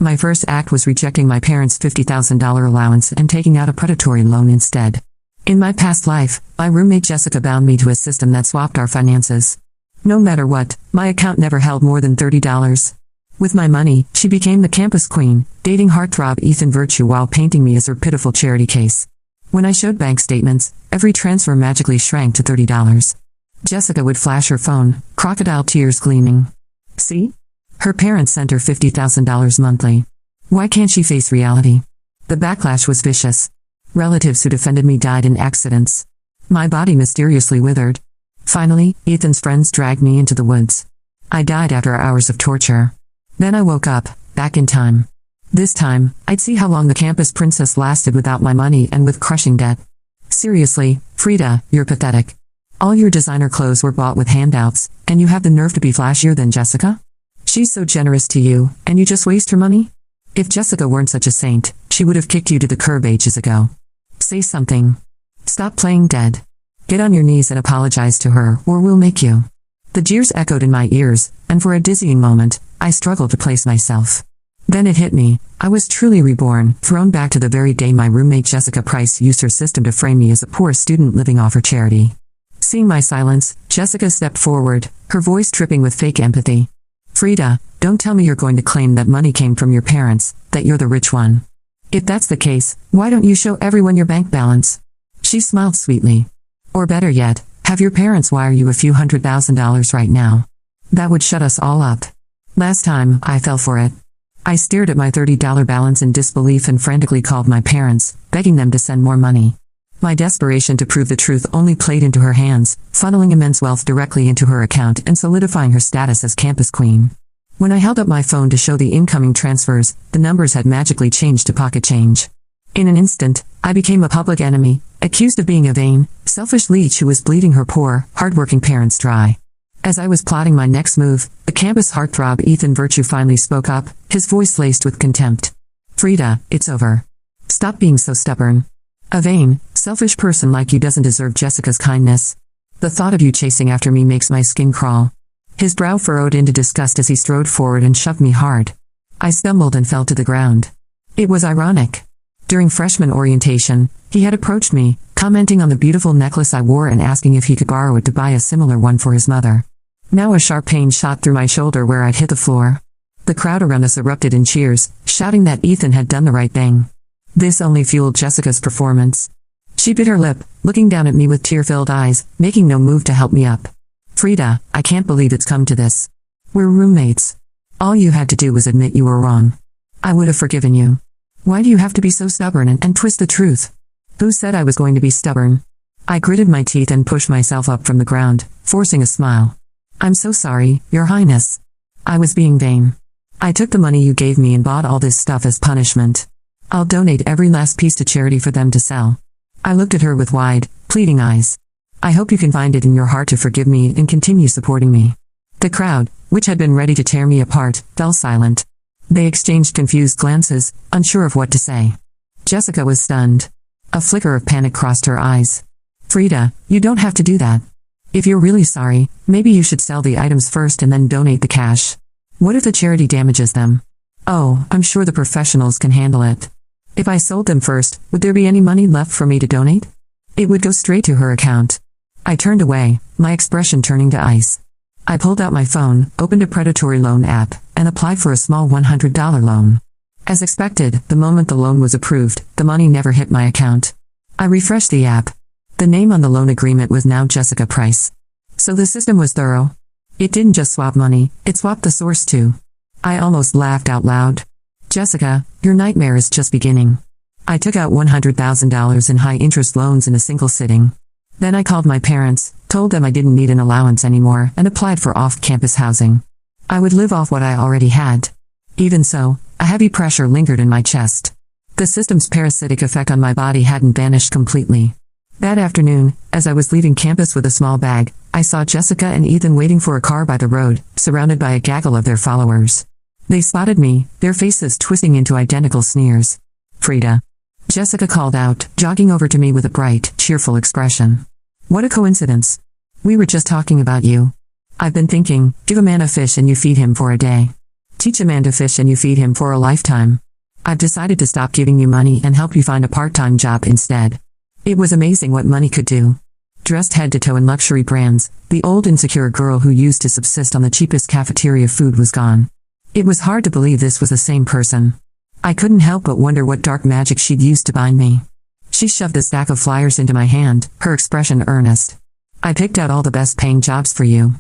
My first act was rejecting my parents' $50,000 allowance and taking out a predatory loan instead. In my past life, my roommate Jessica bound me to a system that swapped our finances. No matter what, my account never held more than $30. With my money, she became the campus queen, dating heartthrob Ethan Virtue while painting me as her pitiful charity case. When I showed bank statements, every transfer magically shrank to $30. Jessica would flash her phone, crocodile tears gleaming. See? Her parents sent her $50,000 monthly. Why can't she face reality? The backlash was vicious. Relatives who defended me died in accidents. My body mysteriously withered. Finally, Ethan's friends dragged me into the woods. I died after hours of torture. Then I woke up, back in time. This time, I'd see how long the campus princess lasted without my money and with crushing debt. Seriously, Frida, you're pathetic. All your designer clothes were bought with handouts, and you have the nerve to be flashier than Jessica? She's so generous to you, and you just waste her money? If Jessica weren't such a saint, she would have kicked you to the curb ages ago. Say something. Stop playing dead. Get on your knees and apologize to her, or we'll make you. The jeers echoed in my ears, and for a dizzying moment, I struggled to place myself. Then it hit me. I was truly reborn, thrown back to the very day my roommate Jessica Price used her system to frame me as a poor student living off her charity. Seeing my silence, Jessica stepped forward, her voice dripping with fake empathy. Frida, don't tell me you're going to claim that money came from your parents, that you're the rich one. If that's the case, why don't you show everyone your bank balance? She smiled sweetly. Or better yet, have your parents wire you a few $100,000 right now. That would shut us all up. Last time, I fell for it. I stared at my $30 balance in disbelief and frantically called my parents, begging them to send more money. My desperation to prove the truth only played into her hands, funneling immense wealth directly into her account and solidifying her status as campus queen. When I held up my phone to show the incoming transfers, the numbers had magically changed to pocket change. In an instant, I became a public enemy, accused of being a vain, selfish leech who was bleeding her poor, hardworking parents dry. As I was plotting my next move, the campus heartthrob Ethan Virtue finally spoke up, his voice laced with contempt. Frida, it's over. Stop being so stubborn. A vain, selfish person like you doesn't deserve Jessica's kindness. The thought of you chasing after me makes my skin crawl. His brow furrowed into disgust as he strode forward and shoved me hard. I stumbled and fell to the ground. It was ironic. During freshman orientation, he had approached me, commenting on the beautiful necklace I wore and asking if he could borrow it to buy a similar one for his mother. Now a sharp pain shot through my shoulder where I'd hit the floor. The crowd around us erupted in cheers, shouting that Ethan had done the right thing. This only fueled Jessica's performance. She bit her lip, looking down at me with tear-filled eyes, making no move to help me up. Frida, I can't believe it's come to this. We're roommates. All you had to do was admit you were wrong. I would have forgiven you. Why do you have to be so stubborn and twist the truth? Who said I was going to be stubborn? I gritted my teeth and pushed myself up from the ground, forcing a smile. I'm so sorry, Your Highness. I was being vain. I took the money you gave me and bought all this stuff as punishment. I'll donate every last piece to charity for them to sell. I looked at her with wide, pleading eyes. I hope you can find it in your heart to forgive me and continue supporting me. The crowd, which had been ready to tear me apart, fell silent. They exchanged confused glances, unsure of what to say. Jessica was stunned. A flicker of panic crossed her eyes. Frida, you don't have to do that. If you're really sorry, maybe you should sell the items first and then donate the cash. What if the charity damages them? Oh, I'm sure the professionals can handle it. If I sold them first, would there be any money left for me to donate? It would go straight to her account. I turned away, my expression turning to ice. I pulled out my phone, opened a predatory loan app, and applied for a small $100 loan. As expected, the moment the loan was approved, the money never hit my account. I refreshed the app. The name on the loan agreement was now Jessica Price. So the system was thorough. It didn't just swap money, it swapped the source too. I almost laughed out loud. Jessica, your nightmare is just beginning. I took out $100,000 in high-interest loans in a single sitting. Then I called my parents, told them I didn't need an allowance anymore, and applied for off-campus housing. I would live off what I already had. Even so, a heavy pressure lingered in my chest. The system's parasitic effect on my body hadn't vanished completely. That afternoon, as I was leaving campus with a small bag, I saw Jessica and Ethan waiting for a car by the road, surrounded by a gaggle of their followers. They spotted me, their faces twisting into identical sneers. Frida. Jessica called out, jogging over to me with a bright, cheerful expression. What a coincidence. We were just talking about you. I've been thinking, give a man a fish and you feed him for a day. Teach a man to fish and you feed him for a lifetime. I've decided to stop giving you money and help you find a part-time job instead. It was amazing what money could do. Dressed head to toe in luxury brands, the old insecure girl who used to subsist on the cheapest cafeteria food was gone. It was hard to believe this was the same person. I couldn't help but wonder what dark magic she'd used to bind me. She shoved a stack of flyers into my hand, her expression earnest. I picked out all the best paying jobs for you.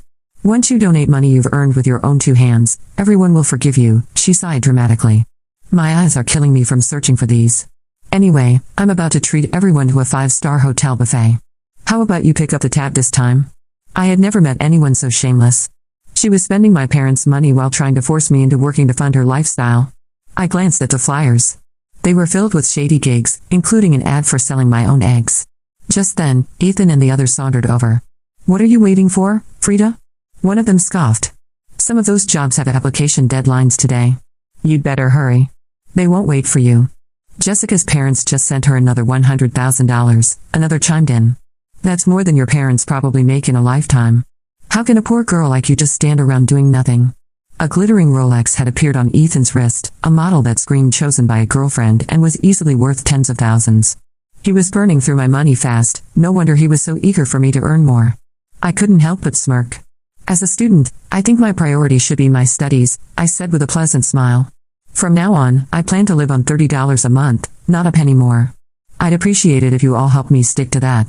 Once you donate money you've earned with your own two hands, everyone will forgive you, she sighed dramatically. My eyes are killing me from searching for these. Anyway, I'm about to treat everyone to a 5-star hotel buffet. How about you pick up the tab this time? I had never met anyone so shameless. She was spending my parents' money while trying to force me into working to fund her lifestyle. I glanced at the flyers. They were filled with shady gigs, including an ad for selling my own eggs. Just then, Ethan and the others sauntered over. What are you waiting for, Frida? One of them scoffed. Some of those jobs have application deadlines today. You'd better hurry. They won't wait for you. Jessica's parents just sent her another $100,000, another chimed in. That's more than your parents probably make in a lifetime. How can a poor girl like you just stand around doing nothing? A glittering Rolex had appeared on Ethan's wrist, a model that screamed chosen by a girlfriend and was easily worth tens of thousands. He was burning through my money fast, no wonder he was so eager for me to earn more. I couldn't help but smirk. As a student, I think my priority should be my studies, I said with a pleasant smile. From now on, I plan to live on $30 a month, not a penny more. I'd appreciate it if you all helped me stick to that.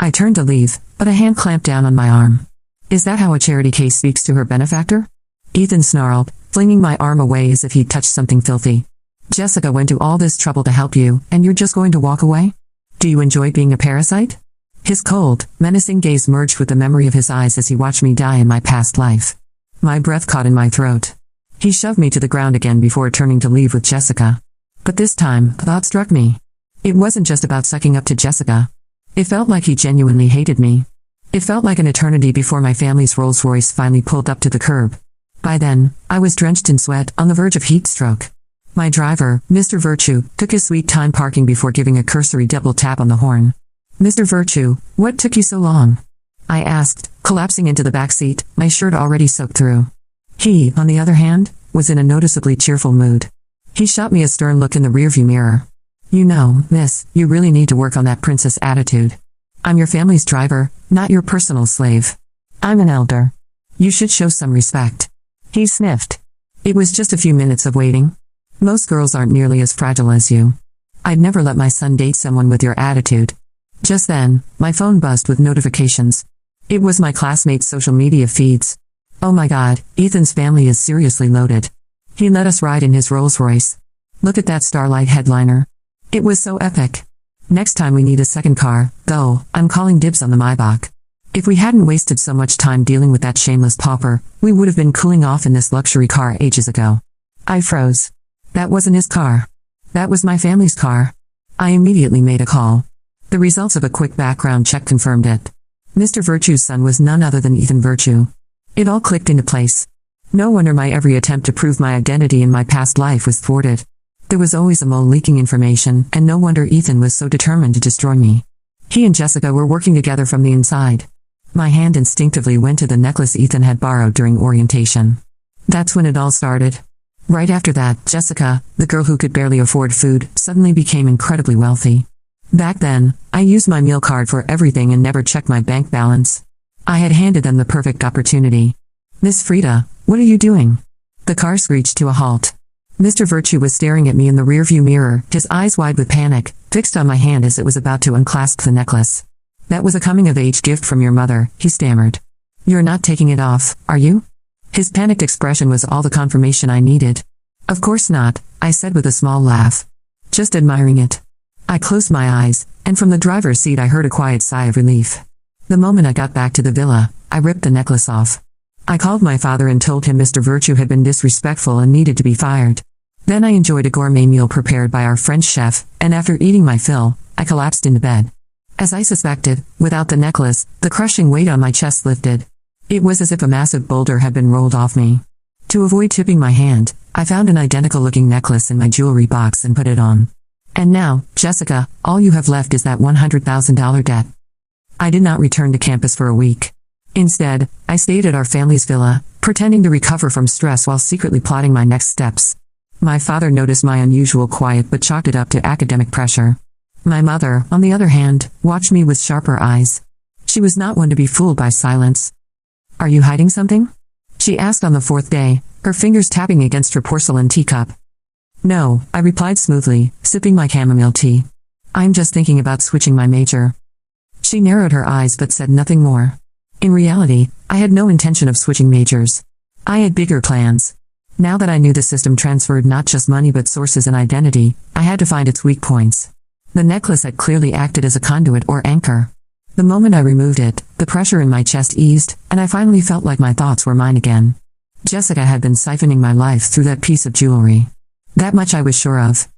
I turned to leave, but a hand clamped down on my arm. Is that how a charity case speaks to her benefactor? Ethan snarled, flinging my arm away as if he'd touched something filthy. Jessica went to all this trouble to help you, and you're just going to walk away? Do you enjoy being a parasite? His cold, menacing gaze merged with the memory of his eyes as he watched me die in my past life. My breath caught in my throat. He shoved me to the ground again before turning to leave with Jessica. But this time, a thought struck me. It wasn't just about sucking up to Jessica. It felt like he genuinely hated me. It felt like an eternity before my family's Rolls-Royce finally pulled up to the curb. By then, I was drenched in sweat, on the verge of heat stroke. My driver, Mr. Virtue, took his sweet time parking before giving a cursory double tap on the horn. Mr. Virtue, what took you so long? I asked, collapsing into the back seat, my shirt already soaked through. He, on the other hand, was in a noticeably cheerful mood. He shot me a stern look in the rearview mirror. You know, miss, you really need to work on that princess attitude. I'm your family's driver, not your personal slave. I'm an elder. You should show some respect. He sniffed. It was just a few minutes of waiting. Most girls aren't nearly as fragile as you. I'd never let my son date someone with your attitude. Just then, my phone buzzed with notifications. It was my classmates' social media feeds. Oh my god, Ethan's family is seriously loaded. He let us ride in his Rolls-Royce. Look at that Starlight headliner. It was so epic. Next time we need a second car, though, I'm calling dibs on the Maybach. If we hadn't wasted so much time dealing with that shameless pauper, we would have been cooling off in this luxury car ages ago. I froze. That wasn't his car. That was my family's car. I immediately made a call. The results of a quick background check confirmed it. Mr. Virtue's son was none other than Ethan Virtue. It all clicked into place. No wonder my every attempt to prove my identity in my past life was thwarted. There was always a mole leaking information, and no wonder Ethan was so determined to destroy me. He and Jessica were working together from the inside. My hand instinctively went to the necklace Ethan had borrowed during orientation. That's when it all started. Right after that, Jessica, the girl who could barely afford food, suddenly became incredibly wealthy. Back then, I used my meal card for everything and never checked my bank balance. I had handed them the perfect opportunity. Miss Frida, what are you doing? The car screeched to a halt. Mr. Virtue was staring at me in the rearview mirror, his eyes wide with panic, fixed on my hand as it was about to unclasp the necklace. That was a coming-of-age gift from your mother, he stammered. You're not taking it off, are you? His panicked expression was all the confirmation I needed. Of course not, I said with a small laugh. Just admiring it. I closed my eyes, and from the driver's seat I heard a quiet sigh of relief. The moment I got back to the villa, I ripped the necklace off. I called my father and told him Mr. Virtue had been disrespectful and needed to be fired. Then I enjoyed a gourmet meal prepared by our French chef, and after eating my fill, I collapsed into bed. As I suspected, without the necklace, the crushing weight on my chest lifted. It was as if a massive boulder had been rolled off me. To avoid tipping my hand, I found an identical-looking necklace in my jewelry box and put it on. And now, Jessica, all you have left is that $100,000 debt. I did not return to campus for a week. Instead, I stayed at our family's villa, pretending to recover from stress while secretly plotting my next steps. My father noticed my unusual quiet but chalked it up to academic pressure. My mother, on the other hand, watched me with sharper eyes. She was not one to be fooled by silence. "Are you hiding something?" she asked on the fourth day, her fingers tapping against her porcelain teacup. "No," I replied smoothly, sipping my chamomile tea. "I'm just thinking about switching my major." She narrowed her eyes but said nothing more. In reality, I had no intention of switching majors. I had bigger plans. Now that I knew the system transferred not just money but sources and identity, I had to find its weak points. The necklace had clearly acted as a conduit or anchor. The moment I removed it, the pressure in my chest eased, and I finally felt like my thoughts were mine again. Jessica had been siphoning my life through that piece of jewelry. That much I was sure of.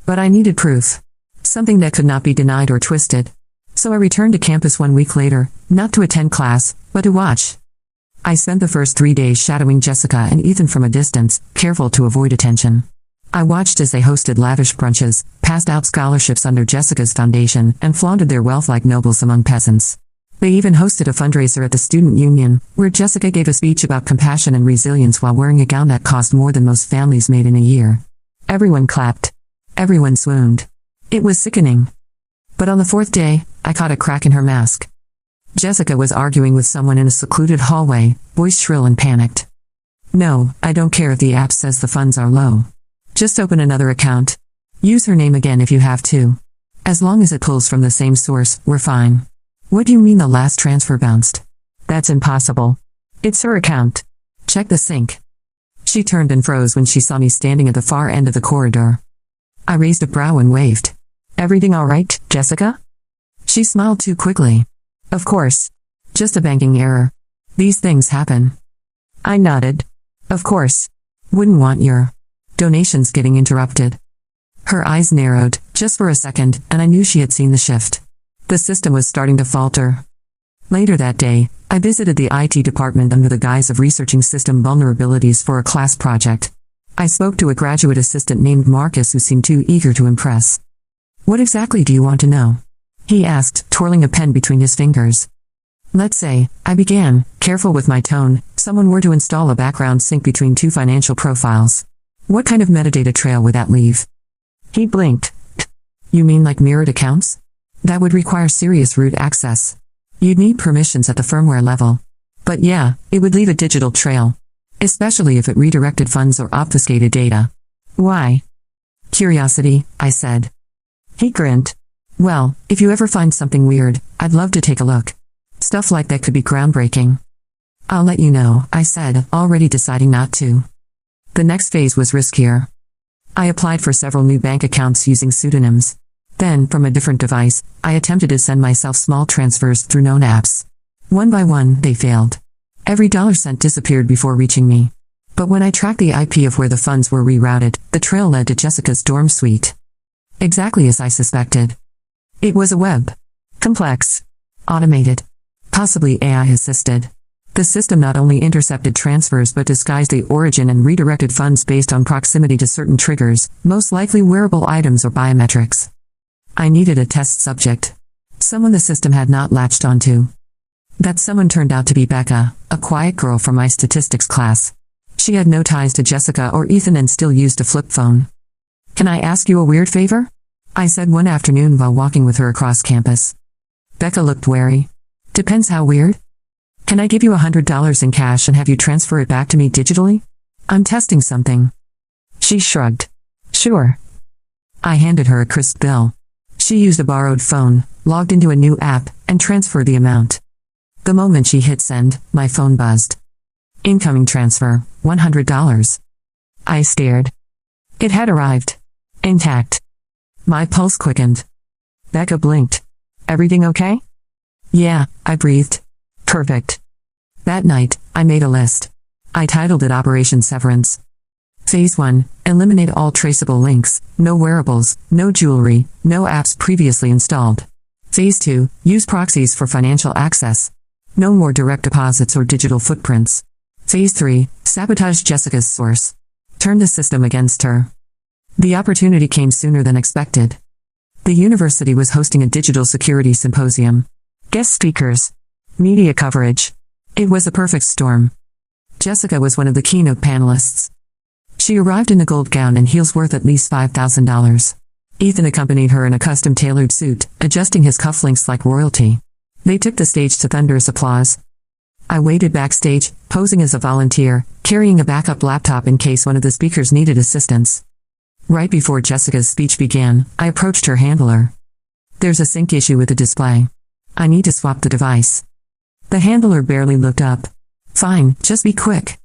But I needed proof. Something that could not be denied or twisted. So I returned to campus 1 week later, not to attend class, but to watch. I spent the first 3 days shadowing Jessica and Ethan from a distance, careful to avoid attention. I watched as they hosted lavish brunches, passed out scholarships under Jessica's foundation, and flaunted their wealth like nobles among peasants. They even hosted a fundraiser at the student union, where Jessica gave a speech about compassion and resilience while wearing a gown that cost more than most families made in a year. Everyone clapped. Everyone swooned. It was sickening. But on the fourth day, I caught a crack in her mask. Jessica was arguing with someone in a secluded hallway, voice shrill and panicked. "No, I don't care if the app says the funds are low. Just open another account. Use her name again if you have to. As long as it pulls from the same source, we're fine." "What do you mean the last transfer bounced?" "That's impossible. It's her account. Check the sync." She turned and froze when she saw me standing at the far end of the corridor. I raised a brow and waved. "Everything all right, Jessica?" She smiled too quickly. "Of course. Just a banking error. These things happen." I nodded. "Of course. Wouldn't want your donations getting interrupted." Her eyes narrowed, just for a second, and I knew she had seen the shift. The system was starting to falter. Later that day, I visited the IT department under the guise of researching system vulnerabilities for a class project. I spoke to a graduate assistant named Marcus who seemed too eager to impress. "What exactly do you want to know?" he asked, twirling a pen between his fingers. "Let's say," I began, careful with my tone, "someone were to install a background sync between two financial profiles. What kind of metadata trail would that leave?" He blinked. "You mean like mirrored accounts? That would require serious root access. You'd need permissions at the firmware level. But yeah, it would leave a digital trail. Especially if it redirected funds or obfuscated data." "Why?" "Curiosity," I said. He grinned. "Well, if you ever find something weird, I'd love to take a look. Stuff like that could be groundbreaking." "I'll let you know," I said, already deciding not to. The next phase was riskier. I applied for several new bank accounts using pseudonyms. Then, from a different device, I attempted to send myself small transfers through known apps. One by one, they failed. Every $1 disappeared before reaching me. But when I tracked the IP of where the funds were rerouted, the trail led to Jessica's dorm suite. Exactly as I suspected. It was a web. Complex. Automated. Possibly AI-assisted. The system not only intercepted transfers but disguised the origin and redirected funds based on proximity to certain triggers, most likely wearable items or biometrics. I needed a test subject. Someone the system had not latched onto. That someone turned out to be Becca, a quiet girl from my statistics class. She had no ties to Jessica or Ethan and still used a flip phone. "Can I ask you a weird favor?" I said one afternoon while walking with her across campus. Becca looked wary. "Depends how weird." "Can I give you $100 in cash and have you transfer it back to me digitally? I'm testing something." She shrugged. "Sure." I handed her a crisp bill. She used a borrowed phone, logged into a new app, and transferred the amount. The moment she hit send, my phone buzzed. "Incoming transfer, $100. I stared. It had arrived. Intact. My pulse quickened. Becca blinked. "Everything okay?" "Yeah," I breathed. "Perfect." That night, I made a list. I titled it Operation Severance. Phase 1, eliminate all traceable links, no wearables, no jewelry, no apps previously installed. Phase 2, use proxies for financial access. No more direct deposits or digital footprints. Phase 3, sabotage Jessica's source. Turn the system against her. The opportunity came sooner than expected. The university was hosting a digital security symposium. Guest speakers. Media coverage. It was a perfect storm. Jessica was one of the keynote panelists. She arrived in a gold gown and heels worth at least $5,000. Ethan accompanied her in a custom-tailored suit, adjusting his cufflinks like royalty. They took the stage to thunderous applause. I waited backstage, posing as a volunteer, carrying a backup laptop in case one of the speakers needed assistance. Right before Jessica's speech began, I approached her handler. "There's a sync issue with the display. I need to swap the device." The handler barely looked up. "Fine, just be quick."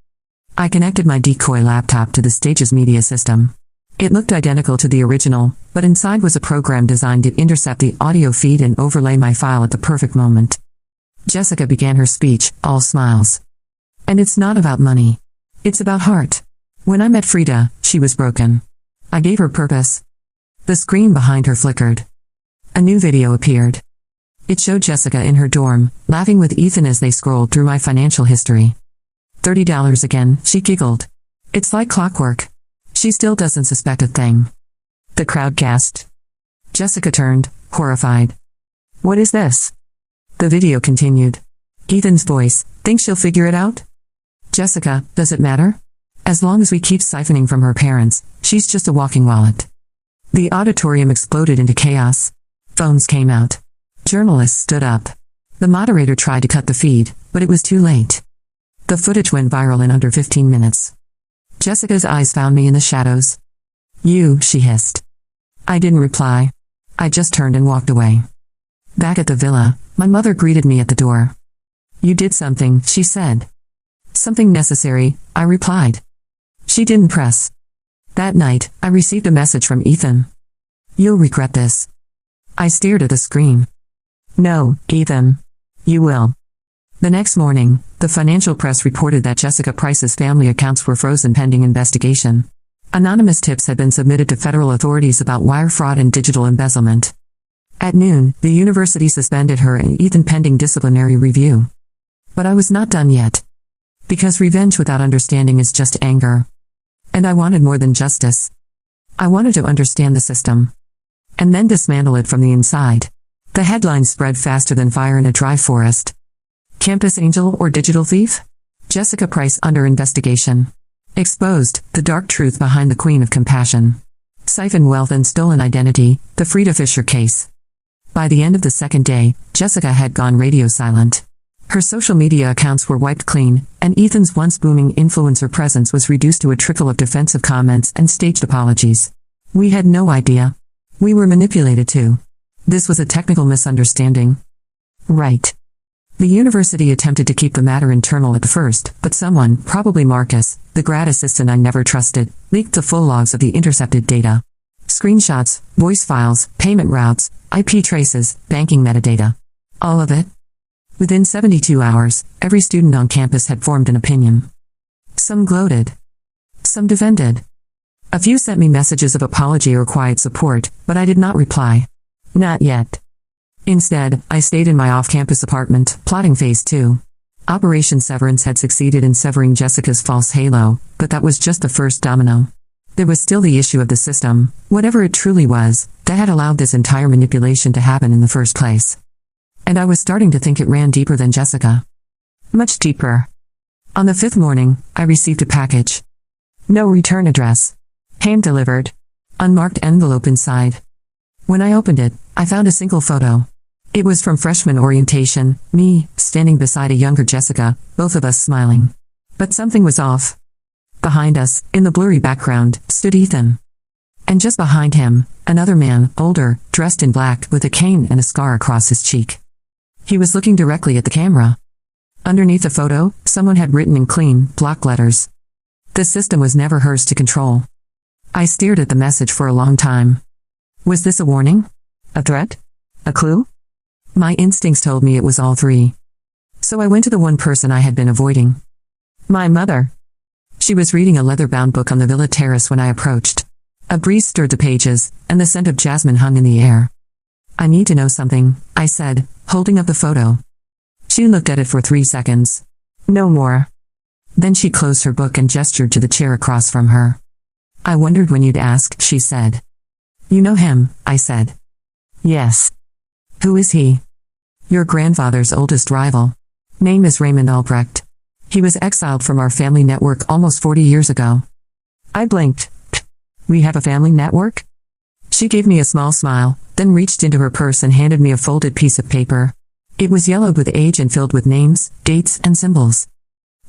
I connected my decoy laptop to the stage's media system. It looked identical to the original, but inside was a program designed to intercept the audio feed and overlay my file at the perfect moment. Jessica began her speech, all smiles. "And it's not about money. It's about heart. When I met Frida, she was broken. I gave her purpose." The screen behind her flickered. A new video appeared. It showed Jessica in her dorm, laughing with Ethan as they scrolled through my financial history. $30 again, she giggled. "It's like clockwork. She still doesn't suspect a thing." The crowd gasped. Jessica turned, horrified. "What is this?" The video continued. Ethan's voice, "Think she'll figure it out?" "Jessica, does it matter? As long as we keep siphoning from her parents, she's just a walking wallet." The auditorium exploded into chaos. Phones came out. Journalists stood up. The moderator tried to cut the feed, but it was too late. The footage went viral in under 15 minutes. Jessica's eyes found me in the shadows. "You," she hissed. I didn't reply. I just turned and walked away. Back at the villa, my mother greeted me at the door. "You did something," she said. "Something necessary," I replied. She didn't press. That night, I received a message from Ethan. "You'll regret this." I stared at the screen. "No, Ethan. You will." The next morning, the financial press reported that Jessica Price's family accounts were frozen pending investigation. Anonymous tips had been submitted to federal authorities about wire fraud and digital embezzlement. At noon, the university suspended her and Ethan pending disciplinary review. But I was not done yet. Because revenge without understanding is just anger. And I wanted more than justice. I wanted to understand the system. And then dismantle it from the inside. The headlines spread faster than fire in a dry forest. Campus angel or digital thief? Jessica Price under investigation. Exposed, the dark truth behind the Queen of Compassion. Siphoned wealth and stolen identity, the Frida Fisher case. By the end of the second day, Jessica had gone radio silent. Her social media accounts were wiped clean, and Ethan's once booming influencer presence was reduced to a trickle of defensive comments and staged apologies. We had no idea. We were manipulated too. This was a technical misunderstanding. Right. The university attempted to keep the matter internal at first, but someone, probably Marcus, the grad assistant I never trusted, leaked the full logs of the intercepted data. Screenshots, voice files, payment routes, IP traces, banking metadata. All of it. Within 72 hours, every student on campus had formed an opinion. Some gloated. Some defended. A few sent me messages of apology or quiet support, but I did not reply. Not yet. Instead, I stayed in my off-campus apartment, plotting Phase 2. Operation Severance had succeeded in severing Jessica's false halo, but that was just the first domino. There was still the issue of the system, whatever it truly was, that had allowed this entire manipulation to happen in the first place. And I was starting to think it ran deeper than Jessica. Much deeper. On the fifth morning, I received a package. No return address. Hand-delivered. Unmarked envelope inside. When I opened it, I found a single photo. It was from freshman orientation, me, standing beside a younger Jessica, both of us smiling. But something was off. Behind us, in the blurry background, stood Ethan. And just behind him, another man, older, dressed in black, with a cane and a scar across his cheek. He was looking directly at the camera. Underneath the photo, someone had written in clean, block letters. The system was never hers to control. I stared at the message for a long time. Was this a warning? A threat? A clue? My instincts told me it was all three. So I went to the one person I had been avoiding. My mother. She was reading a leather-bound book on the villa terrace when I approached. A breeze stirred the pages, and the scent of jasmine hung in the air. I need to know something, I said, holding up the photo. She looked at it for 3 seconds. No more. Then she closed her book and gestured to the chair across from her. I wondered when you'd ask, she said. You know him, I said. Yes. Who is he? Your grandfather's oldest rival. Name is Raymond Albrecht. He was exiled from our family network almost 40 years ago. I blinked. We have a family network? She gave me a small smile, then reached into her purse and handed me a folded piece of paper. It was yellowed with age and filled with names, dates, and symbols.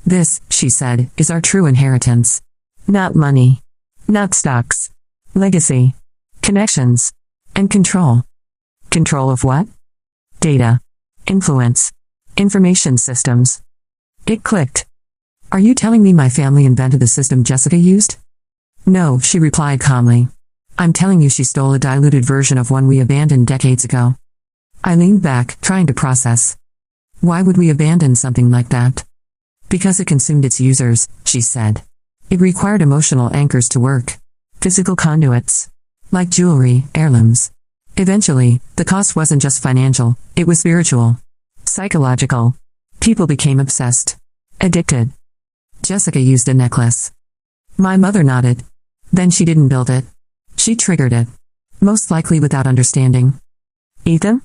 This, she said, is our true inheritance. Not money. Not stocks. Legacy. Connections. And control. Control of what? Data. Influence. Information systems. It clicked. Are you telling me my family invented the system Jessica used? No, she replied calmly. I'm telling you she stole a diluted version of one we abandoned decades ago. I leaned back, trying to process. Why would we abandon something like that? Because it consumed its users, she said. It required emotional anchors to work. Physical conduits. Like jewelry, heirlooms. Eventually, the cost wasn't just financial, it was spiritual. Psychological. People became obsessed. Addicted. Jessica used a necklace. My mother nodded. Then she didn't build it. She triggered it. Most likely without understanding. Ethan?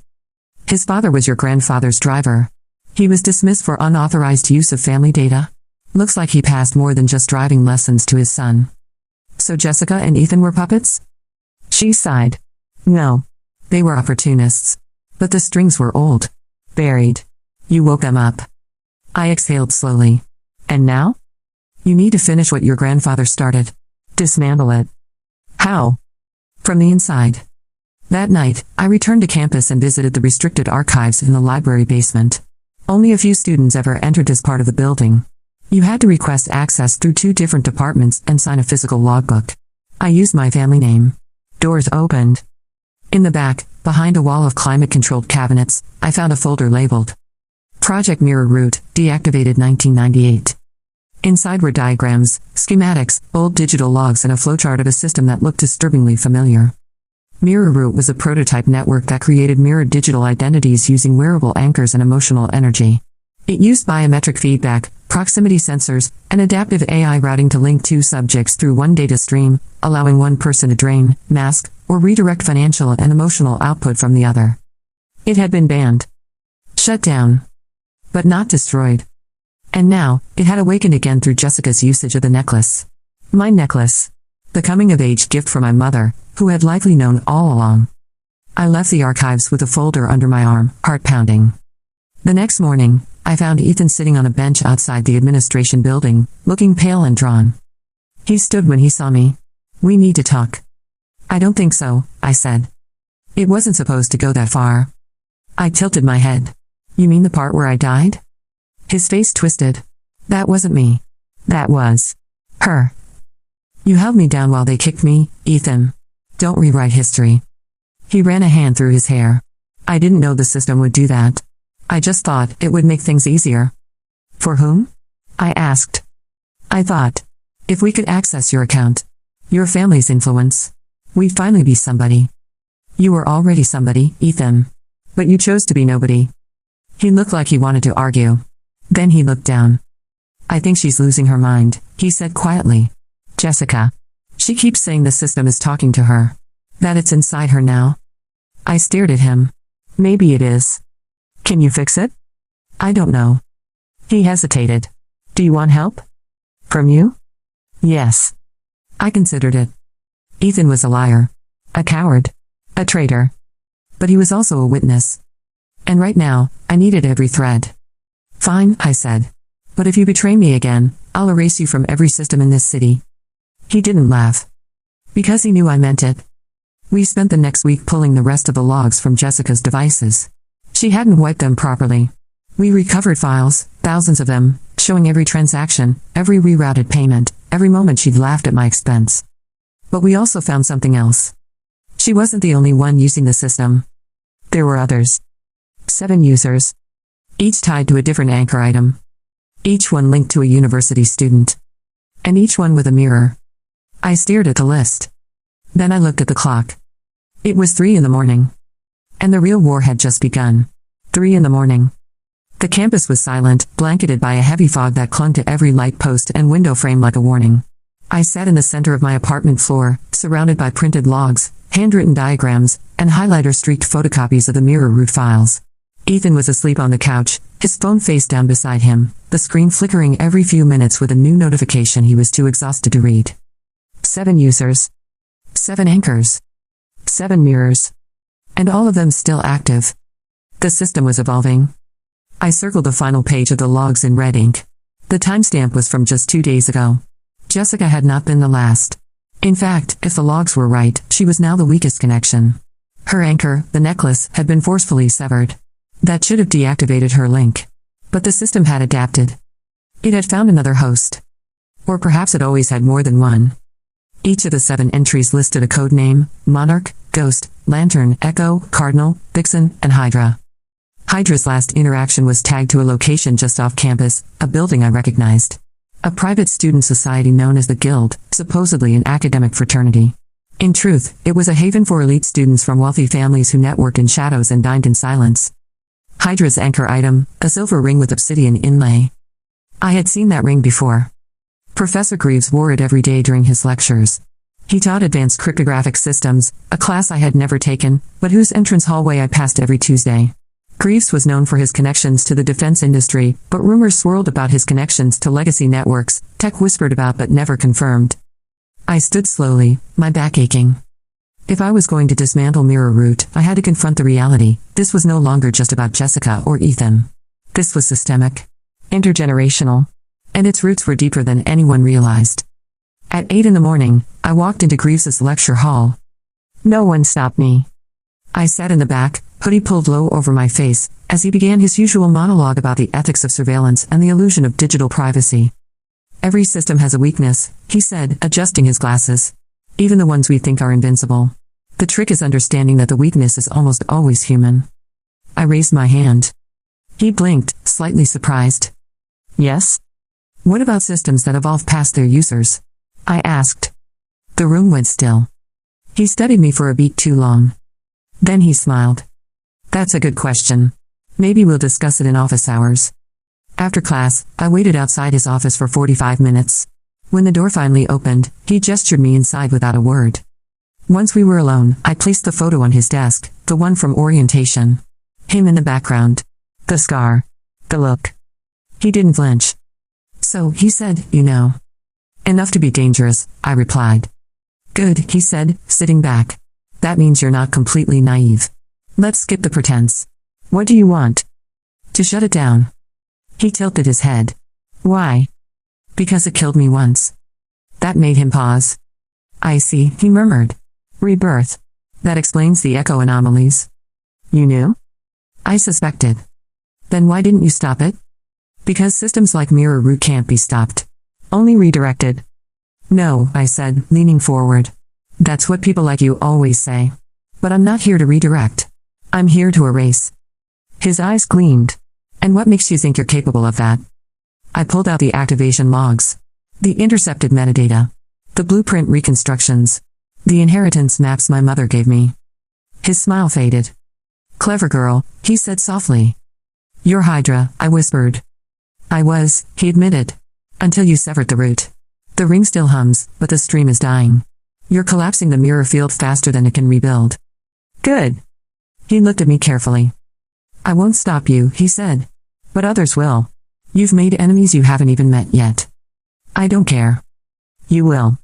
His father was your grandfather's driver. He was dismissed for unauthorized use of family data. Looks like he passed more than just driving lessons to his son. So Jessica and Ethan were puppets? She sighed. No. They were opportunists. But the strings were old. Buried. You woke them up. I exhaled slowly. And now? You need to finish what your grandfather started. Dismantle it. How? From the inside. That night, I returned to campus and visited the restricted archives in the library basement. Only a few students ever entered this part of the building. You had to request access through 2 different departments and sign a physical logbook. I used my family name. Doors opened. In the back, behind a wall of climate-controlled cabinets, I found a folder labeled Project Mirror Root, deactivated 1998. Inside were diagrams, schematics, old digital logs and a flowchart of a system that looked disturbingly familiar. Mirror Root was a prototype network that created mirrored digital identities using wearable anchors and emotional energy. It used biometric feedback, proximity sensors, and adaptive AI routing to link 2 subjects through one data stream, allowing one person to drain, mask, or redirect financial and emotional output from the other. It had been banned. Shut down. But not destroyed. And now, it had awakened again through Jessica's usage of the necklace. My necklace. The coming-of-age gift from my mother, who had likely known all along. I left the archives with a folder under my arm, heart pounding. The next morning, I found Ethan sitting on a bench outside the administration building, looking pale and drawn. He stood when he saw me. We need to talk. I don't think so, I said. It wasn't supposed to go that far. I tilted my head. You mean the part where I died? His face twisted. That wasn't me. That was her. You held me down while they kicked me, Ethan. Don't rewrite history. He ran a hand through his hair. I didn't know the system would do that. I just thought it would make things easier. For whom? I asked. I thought, if we could access your account, your family's influence, we'd finally be somebody. You were already somebody, Ethan. But you chose to be nobody. He looked like he wanted to argue. Then he looked down. I think she's losing her mind, he said quietly. Jessica. She keeps saying the system is talking to her. That it's inside her now. I stared at him. Maybe it is. Can you fix it? I don't know. He hesitated. Do you want help? From you? Yes. I considered it. Ethan was a liar. A coward. A traitor. But he was also a witness. And right now, I needed every thread. Fine, I said. But if you betray me again, I'll erase you from every system in this city. He didn't laugh. Because he knew I meant it. We spent the next week pulling the rest of the logs from Jessica's devices. She hadn't wiped them properly. We recovered files, thousands of them, showing every transaction, every rerouted payment, every moment she'd laughed at my expense. But we also found something else. She wasn't the only one using the system. There were others. 7 users. Each tied to a different anchor item. Each one linked to a university student. And each one with a mirror. I stared at the list. Then I looked at the clock. It was 3 in the morning. And the real war had just begun. 3 in the morning. The campus was silent, blanketed by a heavy fog that clung to every light post and window frame like a warning. I sat in the center of my apartment floor, surrounded by printed logs, handwritten diagrams, and highlighter-streaked photocopies of the mirror root files. Ethan was asleep on the couch, His phone face down beside him, the screen flickering every few minutes with a new notification he was too exhausted to read. 7 users. 7 anchors. 7 mirrors. And all of them still active. The system was evolving. I circled the final page of the logs in red ink. The timestamp was from just 2 days ago. Jessica had not been the last. In fact, if the logs were right, she was now the weakest connection. Her anchor, the necklace, had been forcefully severed. That should have deactivated her link. But the system had adapted. It had found another host. Or perhaps it always had more than one. Each of the 7 entries listed a code name: Monarch, Ghost, Lantern, Echo, Cardinal, Vixen, and Hydra. Hydra's last interaction was tagged to a location just off campus, a building I recognized. A private student society known as the Guild, supposedly an academic fraternity. In truth, it was a haven for elite students from wealthy families who networked in shadows and dined in silence. Hydra's anchor item, a silver ring with obsidian inlay. I had seen that ring before. Professor Greaves wore it every day during his lectures. He taught advanced cryptographic systems, a class I had never taken, but whose entrance hallway I passed every Tuesday. Greaves was known for his connections to the defense industry, but rumors swirled about his connections to legacy networks, tech whispered about but never confirmed. I stood slowly, my back aching. If I was going to dismantle Mirror Root, I had to confront the reality. This was no longer just about Jessica or Ethan. This was systemic. Intergenerational. And its roots were deeper than anyone realized. At 8 in the morning, I walked into Greaves's lecture hall. No one stopped me. I sat in the back, hoodie pulled low over my face, as he began his usual monologue about the ethics of surveillance and the illusion of digital privacy. Every system has a weakness, he said, adjusting his glasses. Even the ones we think are invincible. The trick is understanding that the weakness is almost always human. I raised my hand. He blinked, slightly surprised. Yes? What about systems that evolve past their users? I asked. The room went still. He studied me for a beat too long. Then he smiled. That's a good question. Maybe we'll discuss it in office hours. After class, I waited outside his office for 45 minutes. When the door finally opened, he gestured me inside without a word. Once we were alone, I placed the photo on his desk, the one from orientation. Him in the background. The scar. The look. He didn't flinch. So, he said, you know. Enough to be dangerous, I replied. Good, he said, sitting back. That means you're not completely naive. Let's skip the pretense. What do you want? To shut it down. He tilted his head. Why? Because it killed me once. That made him pause. I see, he murmured. Rebirth. That explains the echo anomalies. You knew? I suspected. Then why didn't you stop it? Because systems like Mirror Root can't be stopped. Only redirected. No, I said, leaning forward. That's what people like you always say. But I'm not here to redirect. I'm here to erase. His eyes gleamed. And what makes you think you're capable of that? I pulled out the activation logs. The intercepted metadata. The blueprint reconstructions. The inheritance maps my mother gave me. His smile faded. Clever girl, he said softly. You're Hydra, I whispered. I was, he admitted. Until you severed the root. The ring still hums, but the stream is dying. You're collapsing the mirror field faster than it can rebuild. Good. He looked at me carefully. I won't stop you, he said. But others will. You've made enemies you haven't even met yet. I don't care. You will.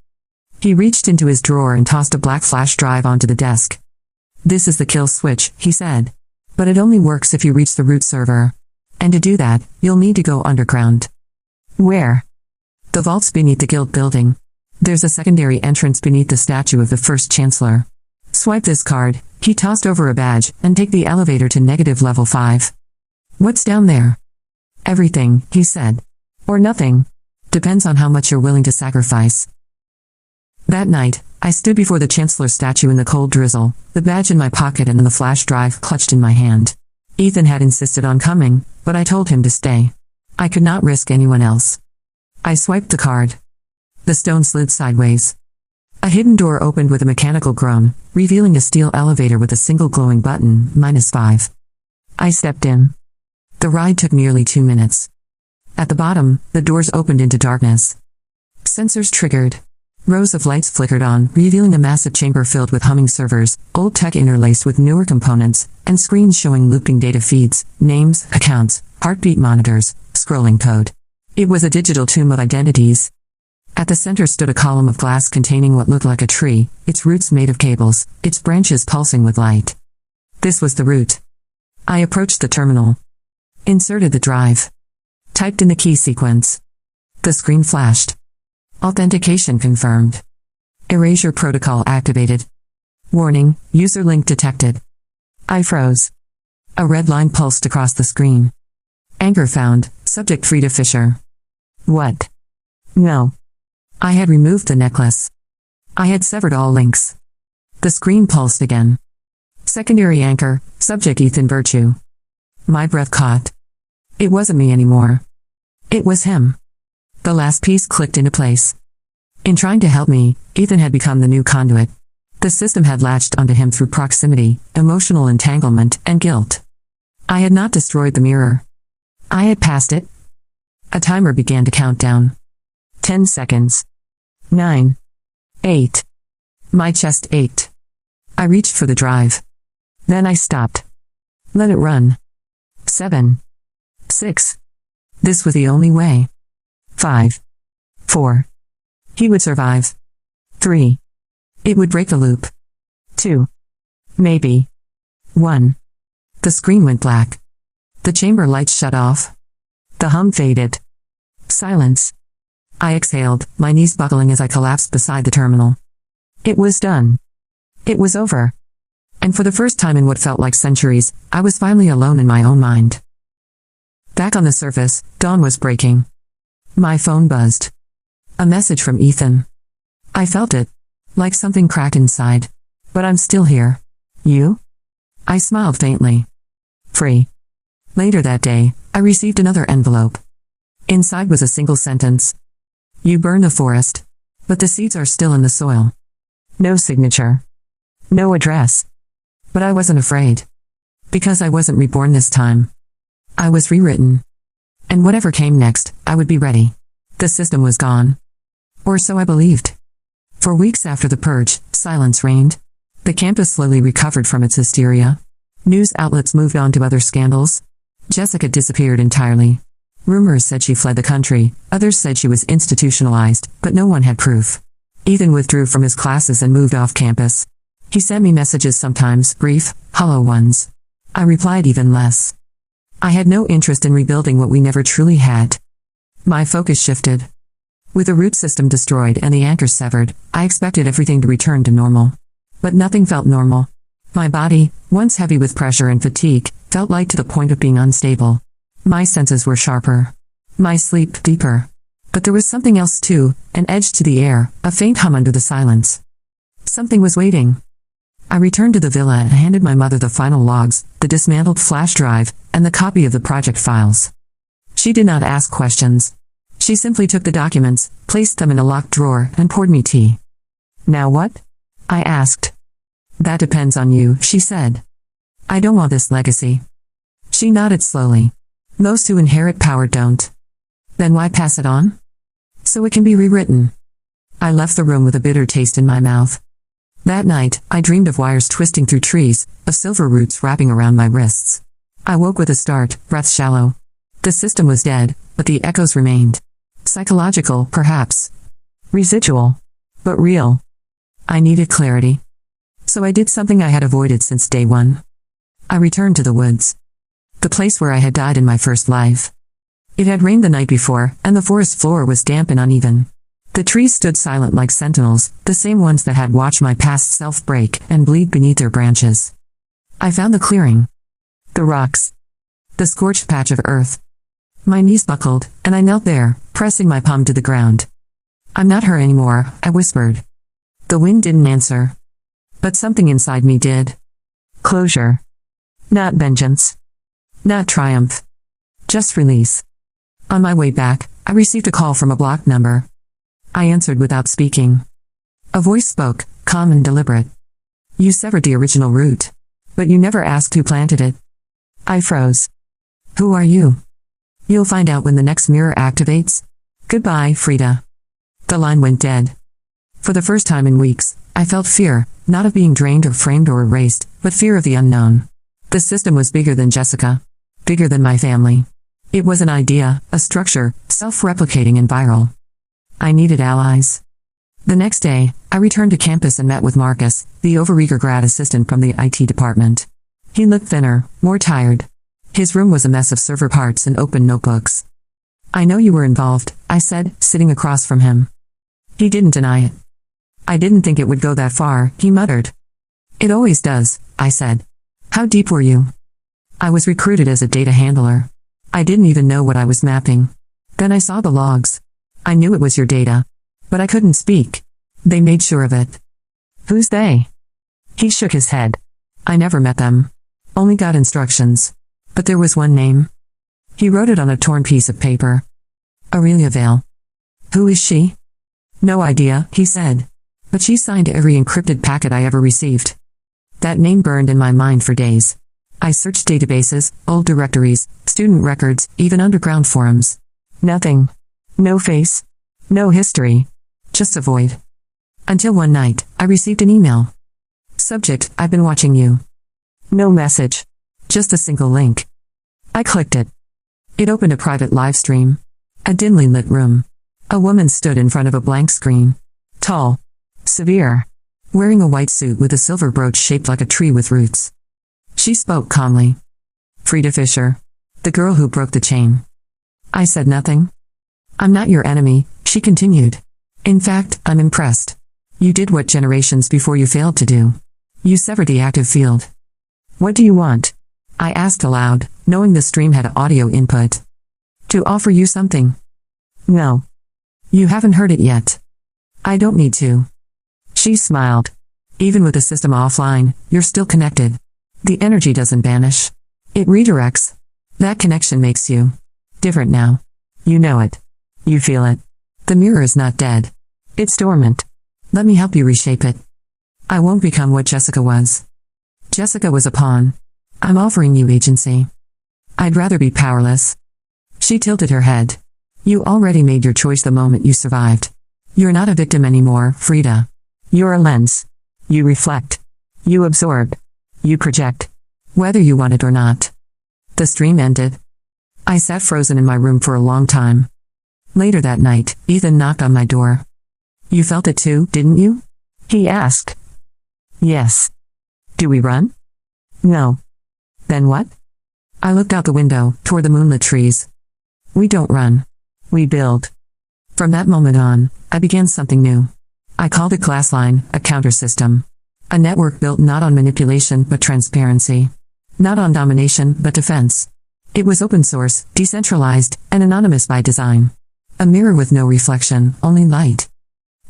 He reached into his drawer and tossed a black flash drive onto the desk. This is the kill switch, he said. But it only works if you reach the root server. And to do that, you'll need to go underground. Where? The vault's beneath the guild building. There's a secondary entrance beneath the statue of the first chancellor. Swipe this card, he tossed over a badge, and take the elevator to negative level 5. What's down there? Everything, he said. Or nothing. Depends on how much you're willing to sacrifice. That night, I stood before the chancellor statue in the cold drizzle, the badge in my pocket and the flash drive clutched in my hand. Ethan had insisted on coming, but I told him to stay. I could not risk anyone else. I swiped the card. The stone slid sideways. A hidden door opened with a mechanical groan, revealing a steel elevator with a single glowing button, -5. I stepped in. The ride took nearly 2 minutes. At the bottom, the doors opened into darkness. Sensors triggered. Rows of lights flickered on, revealing a massive chamber filled with humming servers, old tech interlaced with newer components, and screens showing looping data feeds, names, accounts, heartbeat monitors, scrolling code. It was a digital tomb of identities. At the center stood a column of glass containing what looked like a tree, its roots made of cables, its branches pulsing with light. This was the root. I approached the terminal. Inserted the drive. Typed in the key sequence. The screen flashed. Authentication confirmed. Erasure protocol activated. Warning, user link detected. I froze. A red line pulsed across the screen. Anchor found, subject Frida Fisher. What? No. I had removed the necklace. I had severed all links. The screen pulsed again. Secondary anchor, subject Ethan Virtue. My breath caught. It wasn't me anymore. It was him. The last piece clicked into place. In trying to help me, Ethan had become the new conduit. The system had latched onto him through proximity, emotional entanglement, and guilt. I had not destroyed the mirror. I had passed it. A timer began to count down. 10 seconds. 9. 8. My chest ached. I reached for the drive. Then I stopped. Let it run. 7. 6. This was the only way. 5. 4. He would survive. 3. It would break the loop. 2. Maybe. 1. The screen went black. The chamber lights shut off. The hum faded. Silence. I exhaled, my knees buckling as I collapsed beside the terminal. It was done. It was over. And for the first time in what felt like centuries, I was finally alone in my own mind. Back on the surface, dawn was breaking. My phone buzzed. A message from Ethan. I felt it. Like something cracked inside. But I'm still here. You? I smiled faintly. Free. Later that day, I received another envelope. Inside was a single sentence. You burned the forest. But the seeds are still in the soil. No signature. No address. But I wasn't afraid. Because I wasn't reborn this time. I was rewritten. And whatever came next, I would be ready. The system was gone. Or so I believed. For weeks after the purge, silence reigned. The campus slowly recovered from its hysteria. News outlets moved on to other scandals. Jessica disappeared entirely. Rumors said she fled the country, others said she was institutionalized, but no one had proof. Ethan withdrew from his classes and moved off campus. He sent me messages sometimes, brief, hollow ones. I replied even less. I had no interest in rebuilding what we never truly had. My focus shifted. With the root system destroyed and the anchor severed, I expected everything to return to normal. But nothing felt normal. My body, once heavy with pressure and fatigue, felt light to the point of being unstable. My senses were sharper. My sleep deeper. But there was something else too, an edge to the air, a faint hum under the silence. Something was waiting. I returned to the villa and handed my mother the final logs, the dismantled flash drive, and the copy of the project files. She did not ask questions. She simply took the documents, placed them in a locked drawer, and poured me tea. Now what? I asked. That depends on you, she said. I don't want this legacy. She nodded slowly. Most who inherit power don't. Then why pass it on? So it can be rewritten. I left the room with a bitter taste in my mouth. That night, I dreamed of wires twisting through trees, of silver roots wrapping around my wrists. I woke with a start, breath shallow. The system was dead, but the echoes remained. Psychological, perhaps. Residual. But real. I needed clarity. So I did something I had avoided since day one. I returned to the woods. The place where I had died in my first life. It had rained the night before, and the forest floor was damp and uneven. The trees stood silent like sentinels, the same ones that had watched my past self break and bleed beneath their branches. I found the clearing. The rocks. The scorched patch of earth. My knees buckled, and I knelt there, pressing my palm to the ground. I'm not her anymore, I whispered. The wind didn't answer. But something inside me did. Closure. Not vengeance. Not triumph. Just release. On my way back, I received a call from a blocked number. I answered without speaking. A voice spoke, calm and deliberate. You severed the original root. But you never asked who planted it. I froze. Who are you? You'll find out when the next mirror activates. Goodbye, Frida. The line went dead. For the first time in weeks, I felt fear, not of being drained or framed or erased, but fear of the unknown. The system was bigger than Jessica. Bigger than my family. It was an idea, a structure, self-replicating and viral. I needed allies. The next day, I returned to campus and met with Marcus, the overeager grad assistant from the IT department. He looked thinner, more tired. His room was a mess of server parts and open notebooks. "I know you were involved," I said, sitting across from him. He didn't deny it. "I didn't think it would go that far," he muttered. "It always does," I said. "How deep were you?" "I was recruited as a data handler. I didn't even know what I was mapping. Then I saw the logs. I knew it was your data. But I couldn't speak. They made sure of it." "Who's they?" He shook his head. "I never met them. Only got instructions. But there was one name." He wrote it on a torn piece of paper. "Aurelia Vale." "Who is she?" "No idea," he said. "But she signed every encrypted packet I ever received." That name burned in my mind for days. I searched databases, old directories, student records, even underground forums. Nothing. No face. No history. Just a void. Until one night, I received an email. Subject: "I've been watching you." No message. Just a single link. I clicked it. It opened a private live stream. A dimly lit room. A woman stood in front of a blank screen. Tall. Severe. Wearing a white suit with a silver brooch shaped like a tree with roots. She spoke calmly. "Frida Fisher. The girl who broke the chain." I said nothing. "I'm not your enemy," she continued. "In fact, I'm impressed. You did what generations before you failed to do. You severed the active field." "What do you want?" I asked aloud, knowing the stream had audio input. "To offer you something." "No. You haven't heard it yet." "I don't need to." She smiled. "Even with the system offline, you're still connected. The energy doesn't vanish. It redirects. That connection makes you different now. You know it. You feel it. The mirror is not dead. It's dormant. Let me help you reshape it. I won't become what Jessica was. Jessica was a pawn. I'm offering you agency. I'd rather be powerless." She tilted her head. "You already made your choice the moment you survived. You're not a victim anymore, Frida. You're a lens. You reflect. You absorb. You project. Whether you want it or not." The stream ended. I sat frozen in my room for a long time. Later that night, Ethan knocked on my door. "You felt it too, didn't you?" he asked. "Yes." "Do we run?" "No." "Then what?" I looked out the window, toward the moonlit trees. "We don't run. We build." From that moment on, I began something new. I called it Glassline, a counter system. A network built not on manipulation but transparency. Not on domination but defense. It was open source, decentralized, and anonymous by design. A mirror with no reflection, only light.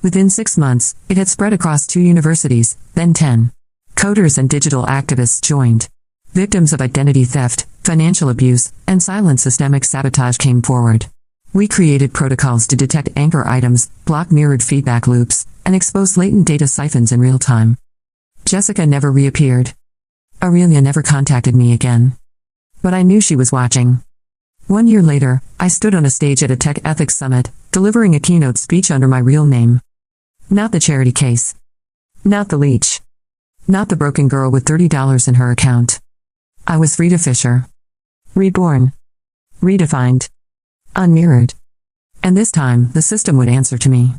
Within 6 months, it had spread across 2 universities, then 10. Coders and digital activists joined. Victims of identity theft, financial abuse, and silent systemic sabotage came forward. We created protocols to detect anchor items, block mirrored feedback loops, and expose latent data siphons in real time. Jessica never reappeared. Aurelia never contacted me again. But I knew she was watching. 1 year later, I stood on a stage at a tech ethics summit, delivering a keynote speech under my real name. Not the charity case. Not the leech. Not the broken girl with $30 in her account. I was Frida Fisher. Reborn. Redefined. Unmirrored. And this time, the system would answer to me.